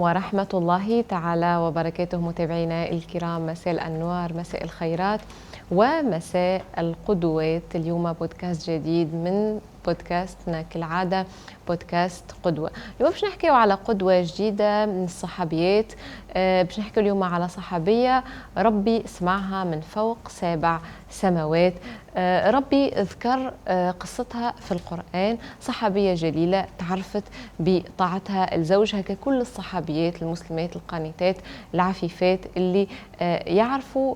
ورحمة الله تعالى وبركاته. متابعينا الكرام، مساء الأنوار، مساء الخيرات ومساء القدوات. اليوم بودكاست جديد من بودكاستنا كالعادة، بودكاست قدوة. اليوم باش نحكيو على قدوة جديدة من الصحابيات. باش نحكيو اليوم على صحابية ربي اسمعها من فوق 7 سماوات. ربي ذكر قصتها في القرآن. صحابية جليلة تعرفت بطاعتها لزوجها ككل الصحابيات المسلمات القانتات العفيفات اللي يعرفوا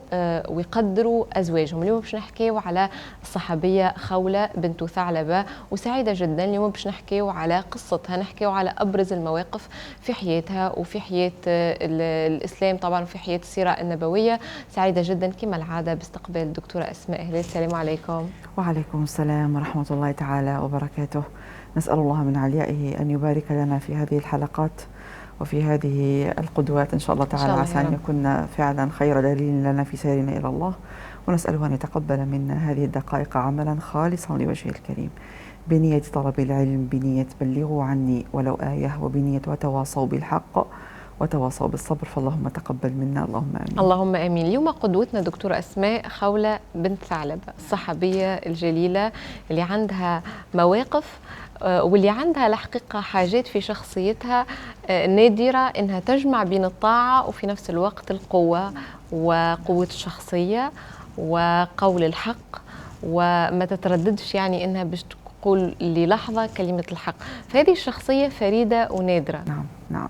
ويقدروا أزواجهم. اليوم باش نحكيو على الصحابية خولة بنت ثعلبة، وسعيدة جدا اليوم باش نحكيو على قصتها، نحكيو على أبرز المواقف في حياتها وفي حياة الإسلام طبعا وفي حياة السيرة النبوية. سعيدة جدا كما العادة باستقبال الدكتورة أسماء هلال. السلام عليكم. وعليكم السلام ورحمة الله تعالى وبركاته. نسأل الله من عليائه أن يبارك لنا في هذه الحلقات وفي هذه القدوات إن شاء الله تعالى، عسى أن يكون فعلا خير دليل لنا في سيرنا إلى الله، ونسأله أن يتقبل منا هذه الدقائق عملا خالصا لوجهه الكريم، بنية طلب العلم، بنية بلغوا عني ولو آية، وبنية وتواصوا بالحق وتواصوا بالصبر. فاللهم تقبل منا، اللهم آمين. اللهم آمين. اليوم قدوتنا دكتورة أسماء خولة بنت ثعلبة، الصحابية الجليلة اللي عندها مواقف واللي عندها الحقيقة حاجات في شخصيتها نادرة إنها تجمع بين الطاعة وفي نفس الوقت القوة وقوة الشخصية وقول الحق، وما تترددش يعني إنها باش تقول للحظة كلمة الحق. فهذه الشخصية فريدة ونادرة. نعم.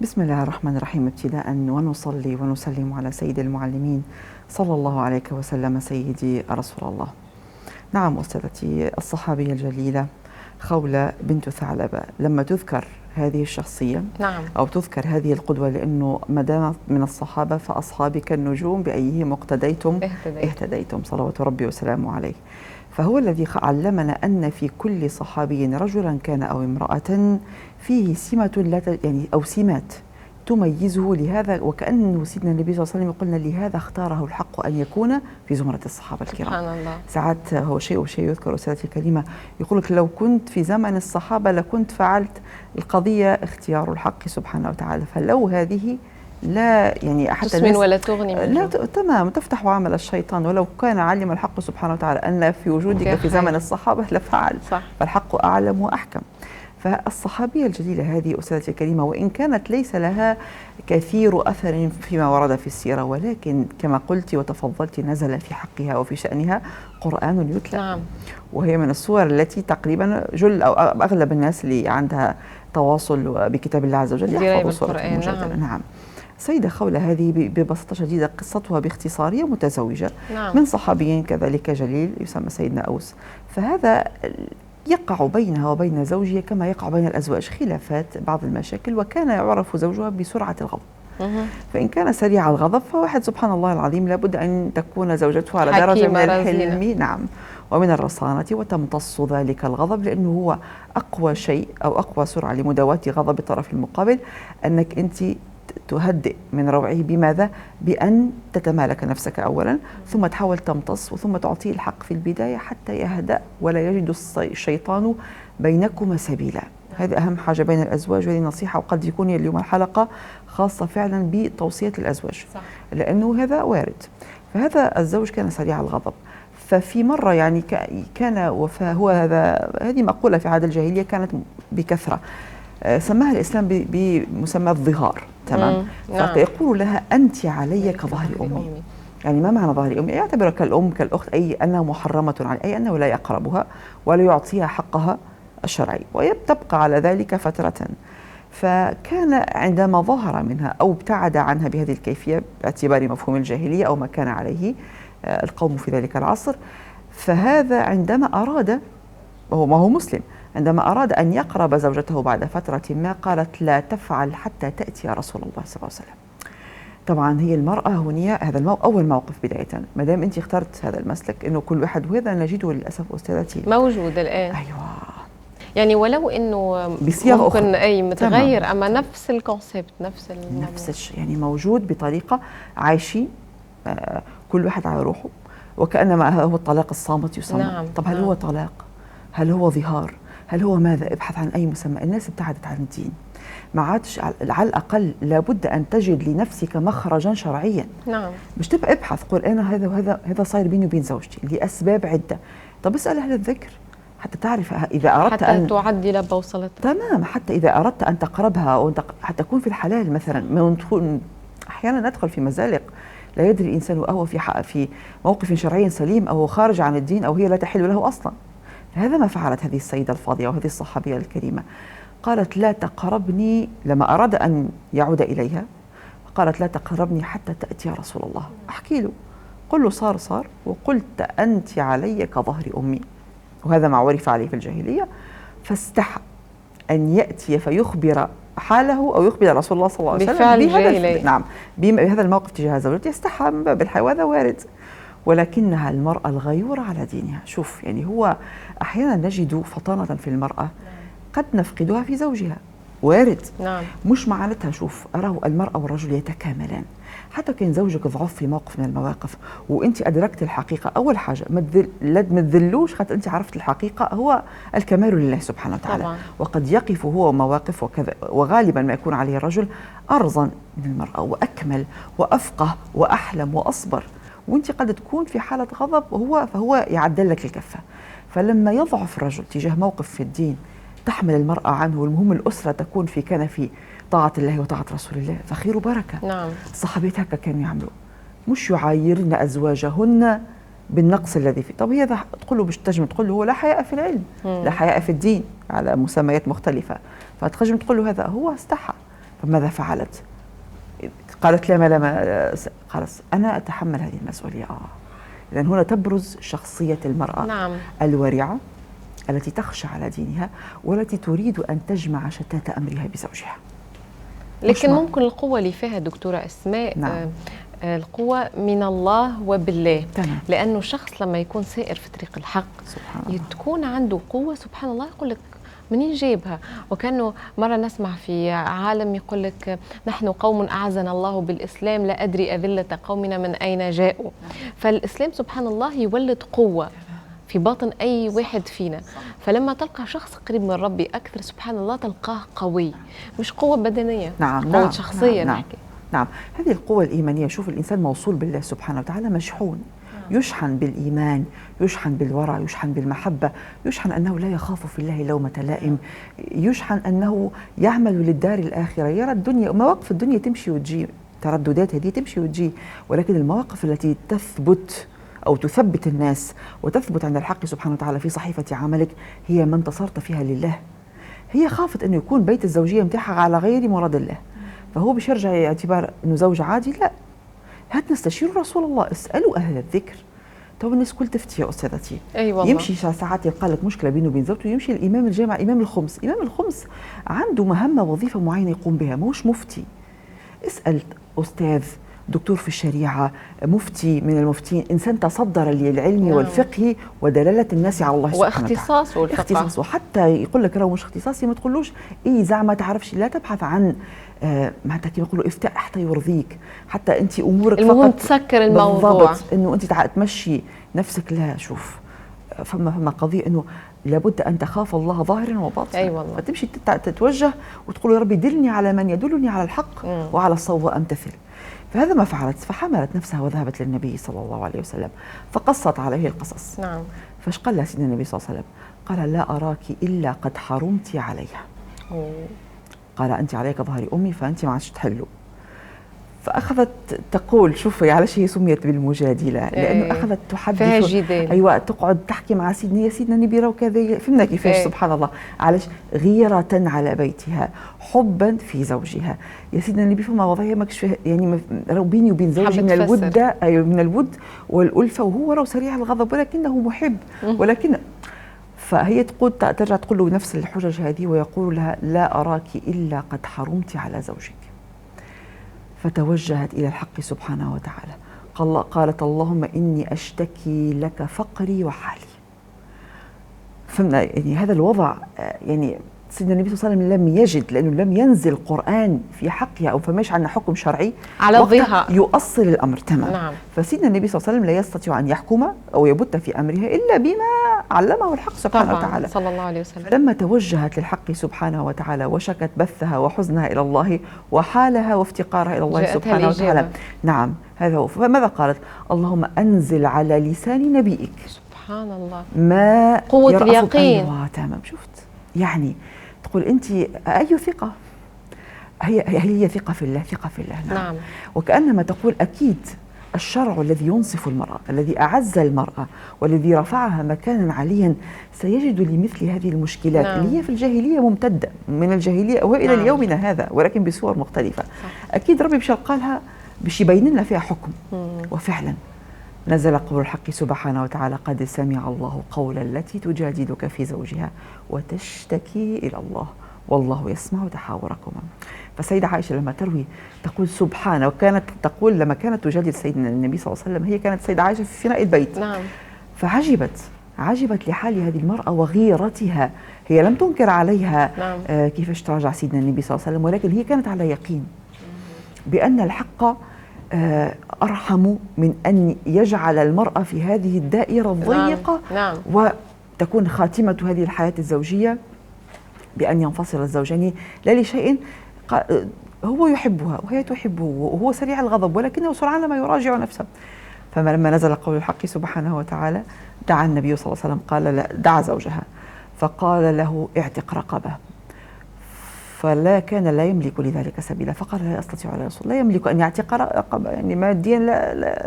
بسم الله الرحمن الرحيم. ابتداء ونصلي ونسلم على سيد المعلمين صلى الله عليه وسلم، سيدي رسول الله. نعم أستاذتي، الصحابية الجليلة خولة بنت ثعلبة، لما تذكر هذه الشخصية نعم. أو تذكر هذه القدوة، لأنه ما دامت من الصحابة فأصحابي كالنجوم بأيهم اقتديتم اهتديتم، صلوات ربي وسلامه عليه. فهو الذي علمنا أن في كل صحابي رجلا كان أو امرأة فيه سمة أو سمات تميزه لهذا، وكأنه سيدنا النبي صلى الله عليه وسلم قلنا لهذا اختاره الحق أن يكون في زمرة الصحابة الكرام. سبحان الله. ساعات هو شيء يذكر أستاذتي الكريمة، يقول لك لو كنت في زمن الصحابة لكنت فعلت القضية اختيار الحق سبحانه وتعالى. فلو هذه لا يعني حتى تسمن ولا تغني من لا تمام تفتح عمل الشيطان، ولو كان علم الحق سبحانه وتعالى أن في وجودك في زمن الصحابة لفعل. صح. فالحق أعلم وأحكم. فالصحابية الجليلة هذه أستاذتي الكريمة، وإن كانت ليس لها كثير أثر فيما ورد في السيرة، ولكن كما قلت وتفضلت نزل في حقها وفي شأنها قرآن يتلى. نعم. وهي من السور التي تقريبا جل أو أغلب الناس اللي عندها تواصل بكتاب الله عز وجل يحفظوا سورة المجادلة. نعم. سيدة خولة هذه ببساطة شديدة قصتها باختصارية متزوجة. نعم. من صحابيين كذلك جليل يسمى سيدنا أوس. فهذا يقع بينها وبين زوجها كما يقع بين الأزواج خلافات، بعض المشاكل، وكان يعرف زوجها بسرعة الغضب. فإن كان سريع الغضب فواحد سبحان الله العظيم لابد أن تكون زوجته على درجة من الحلم نعم ومن الرصانة، وتمتص ذلك الغضب، لأنه هو أقوى شيء أو أقوى سرعة لمداواة غضب الطرف المقابل أنك أنت تهدئ من روعه. بماذا؟ بأن تتمالك نفسك أولا، ثم تحاول تمتص، وثم تعطيه الحق في البداية حتى يهدأ ولا يجد الشيطان بينكما سبيلا. هذه أهم حاجة بين الأزواج، وهذه نصيحة، وقد يكون اليوم الحلقة خاصة فعلا بتوصية الأزواج. صح. لأنه هذا وارد. فهذا الزوج كان سريع الغضب. ففي مرة يعني كان وفاه هذه مقولة في عهد الجاهلية كانت بكثرة، سماها الإسلام بمسمى الظهار. تمام. فيقول لها أنت علي كظهر أمي. يعني ما معنى ظهر أمي؟ يعتبرها كالأم كالأخت، أي أنها محرمة عليه، أي أنه لا يقربها ولا يعطيها حقها الشرعي، ويبتبقى على ذلك فترة. فكان عندما ظهر منها أو ابتعد عنها بهذه الكيفية باعتبار مفهوم الجاهلية أو ما كان عليه القوم في ذلك العصر، فهذا عندما أراد، وهو ما هو مسلم، عندما أراد أن يقرب زوجته بعد فترة ما قالت لا تفعل حتى تأتي رسول الله صلى الله عليه وسلم. طبعا هي المرأة هنا هذا أول موقف بداية، ما دام أنت اخترت هذا المسلك إنه كل واحد، وهذا نجده للأسف أستاذتي موجود الآن. أيوة. يعني ولو إنه بصيغة ممكن أي متغير، تمام. أما نفس الكونسيبت نفس الشيء، يعني موجود بطريقة عايشين كل واحد على روحه، وكأنما هو الطلاق الصامت يسمى. نعم. طب هل هو طلاق؟ هل هو ظهار؟ هل هو ماذا؟ ابحث عن أي مسمى. الناس ابتعدت عن الدين. ما عادش على الأقل لابد أن تجد لنفسك مخرجا شرعيا. نعم. مش تبقى ابحث قول أنا هذا صاير بيني وبين زوجتي لأسباب عدة. طب اسأل أهل الذكر حتى تعرف إذا أردت حتى أن تعدل بوصلة. تمام. حتى إذا أردت أن تقربها أو حتى تكون في الحلال مثلا. من أحيانا ندخل في مزالق لا يدري الإنسان أهو في موقف شرعي سليم أو خارج عن الدين أو هي لا تحل له أصلا. هذا ما فعلت هذه السيدة الفاضلة وهذه الصحابية الكريمة. قالت لا تقربني لما أراد أن يعود إليها، قالت لا تقربني حتى تأتي رسول الله. أحكي له قل له صار وقلت أنت علي كظهر أمي، وهذا ما عرف عليه في الجاهلية. فاستحى أن يأتي فيخبر حاله أو يخبر رسول الله صلى الله عليه وسلم بفعل نعم بهذا الموقف تجاه زوجته. يستحى من باب الحياة وهذا وارد، ولكنها المرأة الغيورة على دينها. شوف يعني هو أحيانا نجد فطانة في المرأة قد نفقدها في زوجها، وارد. نعم. مش معناتها شوف أراه المرأة والرجل يتكاملان. حتى كان زوجك ضعف في موقف من المواقف وانت ادركت الحقيقه، اول حاجه ما تذلوش خاطر انت عرفت الحقيقه. هو الكمال لله سبحانه وتعالى طبعا. وقد يقف هو مواقف وكذا، وغالبا ما يكون عليه الرجل ارزن من المراه واكمل وافقه واحلم واصبر، وانت قد تكون في حاله غضب فهو يعدل لك الكفه. فلما يضعف الرجل تجاه موقف في الدين تحمل المراه عنه، والمهم الاسره تكون في كنف طاعة الله وطاعة رسول الله، فخير وبركة. نعم. الصحابيات هكا كانوا يعملوا، مش يعايرن أزواجهن بالنقص الذي فيه. طب هي تقول له باش تنجم تقول له هو لا حياء في العلم لا حياء في الدين على مسميات مختلفة، فتنجم تقول له هذا هو استحى. فماذا فعلت؟ قالت لما خلاص أنا أتحمل هذه المسؤولية. لأن هنا تبرز شخصية المرأة. نعم. الورعة التي تخشى على دينها والتي تريد أن تجمع شتات أمرها بزوجها. لكن ممكن القوة اللي فيها دكتورة أسماء نعم. القوة من الله وبالله. تمام. لأنه الشخص لما يكون سائر في طريق الحق تكون عنده قوة سبحان الله، يقول لك منين جايبها؟ وكانه مرة نسمع في عالم يقول لك نحن قوم أعزنا الله بالإسلام لا أدري أذلة قومنا من أين جاءوا. فالإسلام سبحان الله يولد قوة في باطن أي واحد فينا. فلما تلقى شخص قريب من ربي أكثر سبحان الله تلقاه قوي، مش قوة بدنية. نعم. قوة شخصية. نعم. نحكي. نعم. هذه القوة الإيمانية. شوف الإنسان موصول بالله سبحانه وتعالى مشحون، يشحن بالإيمان، يشحن بالورع، يشحن بالمحبة، يشحن أنه لا يخاف في الله لومة لائم، يشحن أنه يعمل للدار الآخرة، يرى الدنيا مواقف الدنيا تمشي وتجي، ترددات هذه تمشي وتجي، ولكن المواقف التي تثبت أو تثبت الناس وتثبت عند الحق سبحانه وتعالى في صحيفة عملك هي ما انتصرت فيها لله. هي خافت أنه يكون بيت الزوجية متاحة على غير مراد الله، فهو باش يرجع اعتبار أنه زوج عادي. لا، هات نستشير رسول الله، اسألوا أهل الذكر. تو الناس كل تفتي يا أستاذتي. أي والله. يمشي ساعات يلقى لك مشكلة بينه وبين زوجته، يمشي الإمام الجامع إمام الخمس. إمام الخمس عنده مهمة وظيفة معينة يقوم بها، ماهوش مفتي. اسأل أستاذ دكتور في الشريعة، مفتي من المفتين، إنسان تصدر للعلم والفقه ودلالة الناس على الله سبحانه وتعالى. واختصاصه الفقه. اختصاصه. حتى يقول لك راهو مش اختصاصي ما تقولوش إيه زعما تعرفش، لا تبحث عن معناتها كيما يقولوا افتاء حتى يرضيك، حتى أنت أمورك المهم فقط تسكر الموضوع، إنه أنت تمشي نفسك. لا، شوف فما قضية إنه لابد أن تخاف الله ظاهرا وباطنا. أي والله. فتمشي تتوجه وتقول يا ربي دلني على من يدلني على الحق وعلى الصواب وأمتثل. فهذا ما فعلت، فحملت نفسها وذهبت للنبي صلى الله عليه وسلم فقصت عليه القصص. نعم. فاش قال لها سيدنا النبي صلى الله عليه وسلم؟ قال لا أراك إلا قد حرمت عليها. قال أنت عليك ظهر أمي فأنت ما عادش تحلوا. فأخذت تقول شوفي علاش هي سميت بالمجادلة، لأنه أخذت تحدث فيها جدال. أيوة، تقعد تحكي مع سيدنا يا سيدنا النبي راهو كذا. فهمنا كيفاش؟ سبحان الله. علاش؟ غيرة على بيتها، حبا في زوجها. يا سيدنا النبي فما وضعيه ماكش يعني راهو بيني وبين زوجي من الودة، أيوة من الود والألفة، وهو راهو سريع الغضب ولكنه محب. ولكن فهي ترجع تقول له نفس الحجج هذه ويقول لها لا أراك إلا قد حرمت على زوجك. فتوجهت إلى الحق سبحانه وتعالى. قالت اللهم إني أشتكي لك فقري وحالي. فهمنا يعني هذا الوضع. يعني سيدنا النبي صلى الله عليه وسلم لم يجد، لأنه لم ينزل القرآن في حقها أو فماش عندنا حكم شرعي على ضيها يؤصل الأمر. تمام. نعم. فسيدنا النبي صلى الله عليه وسلم لا يستطيع أن يحكم أو يبت في أمرها إلا بما علمه الحق سبحانه طبعا وتعالى صلى الله عليه وسلم. فلما توجهت للحق سبحانه وتعالى وشكت بثها وحزنها إلى الله وحالها وافتقارها إلى الله سبحانه وتعالى، نعم هذا هو. فماذا قالت؟ اللهم أنزل على لسان نبيك سبحان الله ما قوة اليقين. أيوة تمام. شفت يعني تقول أنت أي ثقة، هي ثقة في الله، ثقة في الله. نعم. وكأنما تقول أكيد الشرع الذي ينصف المرأة، الذي أعز المرأة والذي رفعها مكانا عليا سيجد لمثل هذه المشكلات اللي هي في الجاهلية ممتدة من الجاهلية وإلى يومنا هذا، ولكن بصور مختلفة. أكيد ربي باش قالها باش يبين لنا فيها حكم. وفعلا نزل قول الحق سبحانه وتعالى قد سمع الله قول التي تجادلك في زوجها وتشتكي إلى الله والله يسمع تحاوركما. فالسيدة عائشة لما تروي تقول سبحانه، وكانت تقول لما كانت تجادل سيدنا النبي صلى الله عليه وسلم هي كانت السيدة عائشة في فناء البيت. نعم. فعجبت لحال هذه المرأة وغيرتها. هي لم تنكر عليها كيفاش تراجع سيدنا النبي صلى الله عليه وسلم، ولكن هي كانت على يقين بأن الحق أرحم من أن يجعل المرأة في هذه الدائرة الضيقة. نعم. وتكون خاتمة هذه الحياة الزوجية بأن ينفصل الزوجين لا لشيء هو يحبها وهي تحبه وهو سريع الغضب ولكنه سرعان ما يراجع نفسه. فلما نزل قول الحق سبحانه وتعالى دعا النبي صلى الله عليه وسلم قال لا، دعا زوجها فقال له اعتق رقبة، فلا كان لا يملك لذلك سبيلا، فقال لا أستطيع يا رسول الله، لا يملك أن يعتق رقبة يعني ماديا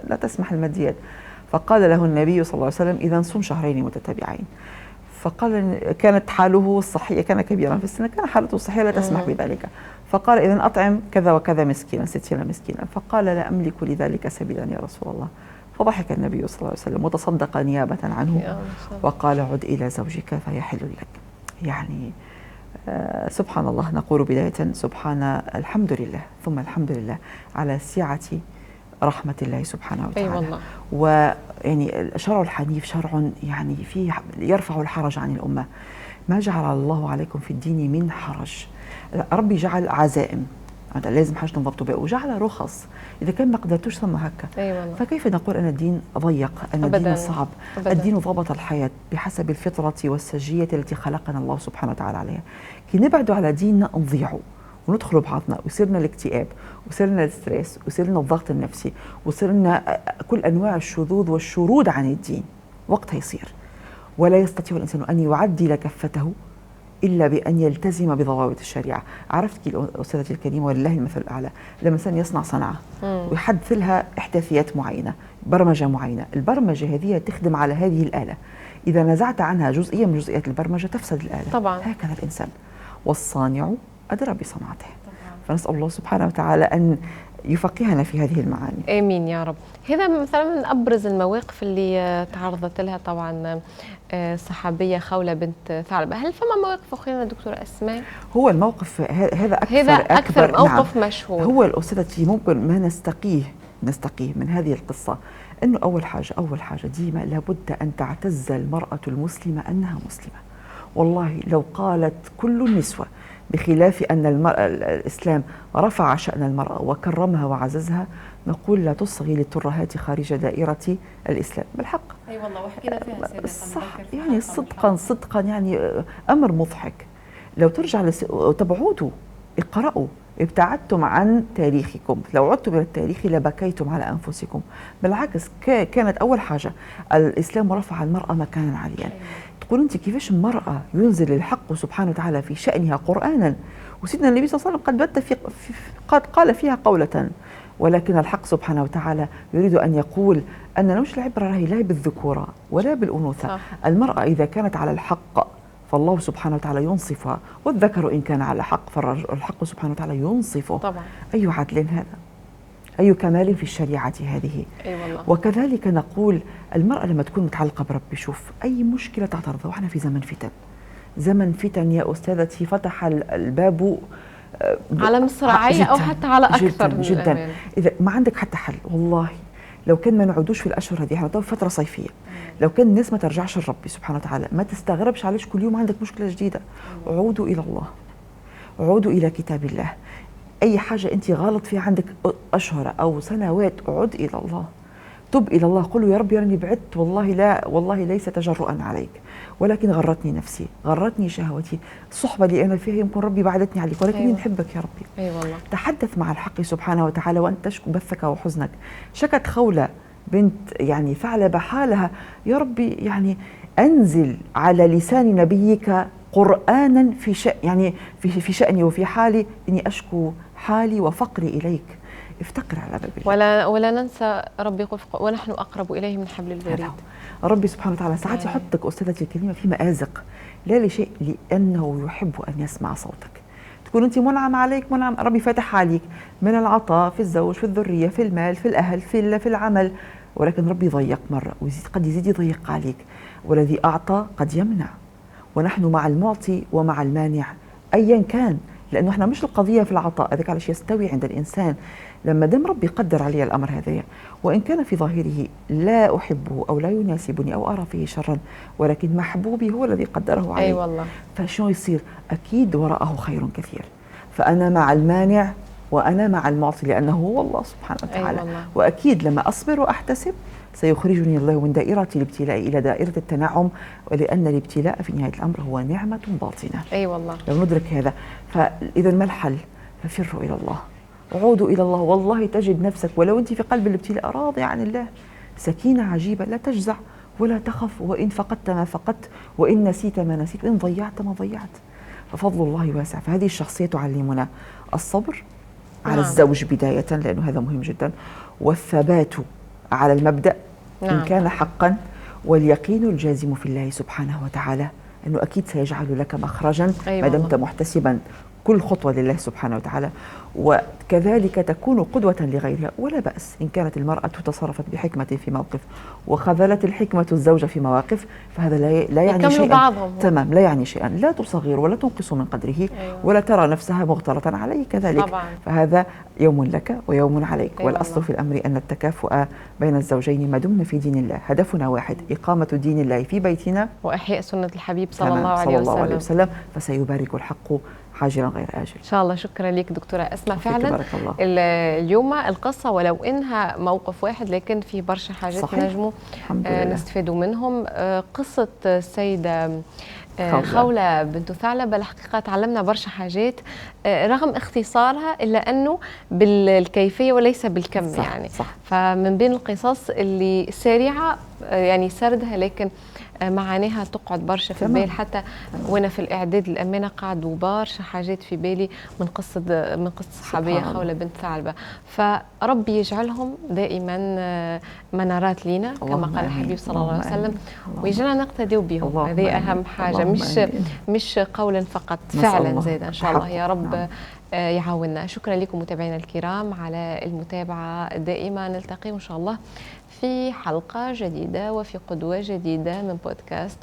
لا تسمح الماديات. فقال له النبي صلى الله عليه وسلم إذا صم شهرين متتابعين. فقال كانت حاله الصحية، كان كبيرا في السن، كان حالته الصحية لا تسمح بذلك. فقال إذن أطعم كذا وكذا مسكينا 60 مسكينا. فقال لا أملك لذلك سبيلا يا رسول الله. فضحك النبي صلى الله عليه وسلم وتصدق نيابة عنه وقال عد إلى زوجك فيحل لك. يعني سبحان الله. نقول بداية سبحان الحمد لله ثم الحمد لله على سعة رحمة الله سبحانه وتعالى. والله. ويعني الشرع الحنيف شرع يعني فيه يرفع الحرج عن الأمة. ما جعل الله عليكم في الدين من حرج. ربي جعل عزائم لازم حاجة نضبطوا بها، وجعل رخص إذا كان ما قدرتوش ثم هكا. فكيف نقول أن الدين ضيق، أن الدين صعب؟ الدين ضبط الحياة بحسب الفطرة والسجية التي خلقنا الله سبحانه وتعالى عليها. كي نبعدوا على ديننا نضيعوا وندخلوا بعضنا ويصيرنا الاكتئاب ويصيرنا الستريس ويصيرنا الضغط النفسي ويصيرنا كل أنواع الشذوذ والشرود عن الدين. وقتها يصير ولا يستطيع الإنسان أن يعدل كفته إلا بأن يلتزم بضوابط الشريعة. عرفتك أستاذتي الكريمة ولله المثل الأعلى، لما الإنسان يصنع صنعة ويحدث لها إحداثيات معينة، برمجة معينة، البرمجة هذه تخدم على هذه الآلة، إذا نزعت عنها جزئية من جزئيات البرمجة تفسد الآلة. طبعا. هكذا الإنسان والصانع أدرى بصنعته. فنسأل الله سبحانه وتعالى أن يفقهنا في هذه المعاني. آمين يا رب. هذا مثلا من أبرز المواقف اللي تعرضت لها طبعا صحابية خولة بنت ثعلبة. هل فما مواقف أخرى دكتورة أسماء؟ هو الموقف هذا أكثر موقف مشهور. هو الأستاذة ممكن ما نستقيه من هذه القصة أنه أول حاجة ديما لابد أن تعتز المرأة المسلمة أنها مسلمة. والله لو قالت كل النسوة بخلاف أن الإسلام رفع شأن المرأة وكرمها وعززها، نقول لا تصغي للترهات خارج دائرة الإسلام. بالحق أي والله وحكينا فيها سابقا. صح يعني صدقا يعني أمر مضحك. لو ترجع تبعودوا اقرأوا، ابتعدتم عن تاريخكم، لو عدتم إلى التاريخ لبكيتم على أنفسكم. بالعكس كانت أول حاجة الإسلام رفع المرأة مكانا عاليا. تقول أنت كيفاش المرأة ينزل الحق سبحانه وتعالى في شأنها قرآنا وسيدنا النبي صلى الله عليه وسلم قد قال فيها قولة، ولكن الحق سبحانه وتعالى يريد أن يقول أن مش العبرة راهي لا بالذكورة ولا بالأنوثة. المرأة إذا كانت على الحق فالله سبحانه وتعالى ينصفها، والذكر إن كان على حق فالحق سبحانه وتعالى ينصفه. طبعا. أي عدل هذا، أي كمال في الشريعة هذه. والله. وكذلك نقول المرأة لما تكون متعلقة بربي، شوف أي مشكلة تعترضها، وإحنا في زمن فتن يا أستاذتي، فتح الباب على مصراعية أو حتى على أكثر جدا. إذا ما عندك حتى حل، والله لو كان ما نعودوش في الأشهر هذه، احنا في فترة صيفية، لو كان الناس ما ترجعش لربي سبحانه وتعالى، ما تستغربش علاش كل يوم عندك مشكلة جديدة. عودوا إلى الله، عودوا إلى كتاب الله. أي حاجة أنت غلط فيها عندك أشهر أو سنوات، عد إلى الله. تب إلى الله، قل له يا رب أني بعدت، والله ليس تجرؤا عليك، ولكن غرتني نفسي، غرتني شهوتي، الصحبة اللي أنا فيها يمكن ربي بعدتني عليك، ولكني أيوة. نحبك يا ربي. أي والله. تحدث مع الحق سبحانه وتعالى وأنت تشكو بثك وحزنك. شكت خولة بنت يعني ثعلبة حالها، يا ربي يعني أنزل على لسان نبيك قرآنا في شأني وفي حالي، إني أشكو حالي وفقري إليك. افتقر على باب الله. ولا ننسى ربي يقول ونحن أقرب إليه من حبل الوريد. ربي سبحانه وتعالى ساعات يحطك أستاذتي الكريمة في مآزق لا لشيء، لأنه يحب أن يسمع صوتك. تكون أنت منعم عليك، منعم ربي فاتح عليك من العطاء في الزوج، في الذرية، في المال، في الأهل، في العمل، ولكن ربي ضيق مرة ويزيد، قد يزيد يضيق عليك، والذي أعطى قد يمنع، ونحن مع المعطي ومع المانع أيا كان، لأنه احنا مش القضية في العطاء، هذاك على شيء يستوي عند الإنسان. لما دام ربي قدر علي الأمر هذا، وإن كان في ظاهره لا أحبه أو لا يناسبني أو أرى فيه شرا، ولكن محبوبي هو الذي قدره علي. أي والله. فشو يصير؟ أكيد وراءه خير كثير. فأنا مع المانع وأنا مع المعطي، لأنه هو الله سبحانه وتعالى. أي وأكيد لما أصبر وأحتسب سيخرجني الله من دائرة الابتلاء إلى دائرة التنعم، ولأن الابتلاء في نهاية الأمر هو نعمة باطنة. أي والله. لو ندرك هذا، فإذا ما الحل؟ ففروا إلى الله، عودوا إلى الله، والله تجد نفسك ولو أنت في قلب الابتلاء راضي عن الله، سكينة عجيبة، لا تجزع ولا تخف، وإن فقدت ما فقدت، وإن نسيت ما نسيت، وإن ضيعت ما ضيعت، ففضل الله واسع. فهذه الشخصية تعلمنا الصبر على الزوج بداية، لأنه هذا مهم جدا، والثبات على المبدأ إن كان حقا، واليقين الجازم في الله سبحانه وتعالى أنه أكيد سيجعل لك مخرجا ما دمت محتسبا كل خطوة لله سبحانه وتعالى. وكذلك تكون قدوة لغيرها، ولا بأس إن كانت المرأة تصرفت بحكمة في موقف وخذلت الحكمة الزوج في مواقف، فهذا لا يعني شيئا. تمام، لا يعني شيئا، لا تصغر ولا تنقص من قدره. أيوة. ولا ترى نفسها مغترة عليه كذلك طبعا. فهذا يوم لك ويوم عليك. أيوة. والأصل في الأمر أن التكافؤ بين الزوجين ما دمنا في دين الله، هدفنا واحد، إقامة دين الله في بيتنا وإحياء سنة الحبيب صلى الله عليه وسلم. فسيبارك الحق عاجلا غير آجل إن شاء الله. شكرا لك دكتورة أسماء. فعلا بارك الله. اليوم القصة ولو إنها موقف واحد، لكن في برشا حاجات نجموا نستفيدوا منهم. قصة السيدة خولة بنت ثعلبة الحقيقة تعلمنا برشا حاجات رغم اختصارها، إلا أنه بالكيفية وليس بالكم. صح يعني صح. فمن بين القصص اللي سريعة يعني سردها، لكن معانيها تقعد برشا في البال. حتى وانا في الاعداد الامانه قعدوا برشا حاجات في بالي من قصه صحابيه خولة بنت ثعلبة. فربي يجعلهم دائما منارات لينا كما قال الحبيب صلى الله عليه وسلم، ويجعلنا نقتدوا بهم. هذه اهم حاجه، مش قولا فقط، فعلا زيد ان شاء الله. يا رب يعاوننا. شكرا لكم متابعينا الكرام على المتابعه دائما. نلتقي ان شاء الله في حلقة جديدة وفي قدوة جديدة من بودكاست